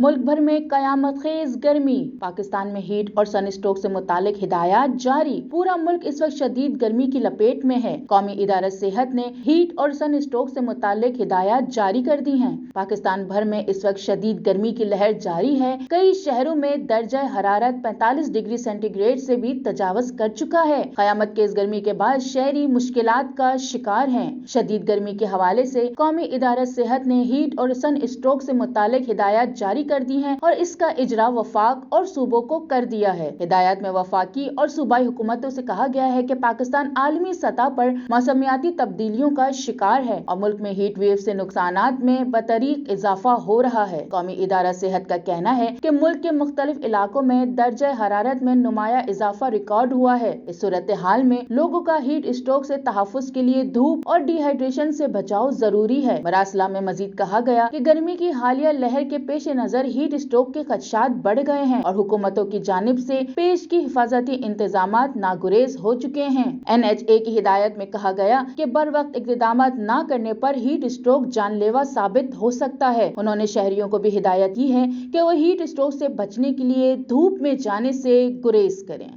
मुल्क भर में कयामत खेज गर्मी। पाकिस्तान में हीट और सन स्ट्रोक से मुतालिक हिदायत जारी। पूरा मुल्क इस वक्त शदीद गर्मी की लपेट में है। कौमी इदारा सेहत ने हीट और सन स्ट्रोक से मुतालिक हिदायत जारी कर दी हैं। पाकिस्तान भर में इस वक्त शदीद गर्मी की लहर जारी है। कई शहरों में दर्जा हरारत 45 डिग्री सेंटीग्रेड से भी तजावज कर चुका है। कयामत के इस गर्मी के बाद शहरी मुश्किलात का शिकार हैं। शदीद गर्मी के हवाले से कौमी इदारा सेहत ने हीट और सन स्ट्रोक से मुतालिक हिदायत जारी कर दी है और इसका इजरा वफाक और सूबों को कर दिया है। हिदायत में वफाकी और सूबाई हुकूमतों से कहा गया है कि पाकिस्तान आलमी सतह पर मौसमियाती तब्दीलियों का शिकार है और मुल्क में हीट वेव से नुकसानात में बतरीक इजाफा हो रहा है। कौमी इदारा सेहत का कहना है कि मुल्क के मुख्तलिफ इलाकों में दर्जा हरारत में नुमाया इजाफा रिकॉर्ड हुआ है। इस सूरत हाल में लोगों का हीट स्ट्रोक से तहफ़्फ़ुज़ के लिए धूप और डिहाइड्रेशन से बचाव जरूरी है। मरासला में मजीद कहा गया कि गर्मी की हालिया लहर के पेश नजर हीट स्ट्रोक के खदशात बढ़ गए हैं और हुकूमतों की जानिब से पेश की हिफाजती इंतजामात नागुरेज हो चुके हैं। NHA की हिदायत में कहा गया कि बर वक्त इक़दामात न करने पर हीट स्ट्रोक जानलेवा साबित हो सकता है। उन्होंने शहरियों को भी हिदायत की है कि वो हीट स्ट्रोक से बचने के लिए धूप में जाने से गुरेज करें।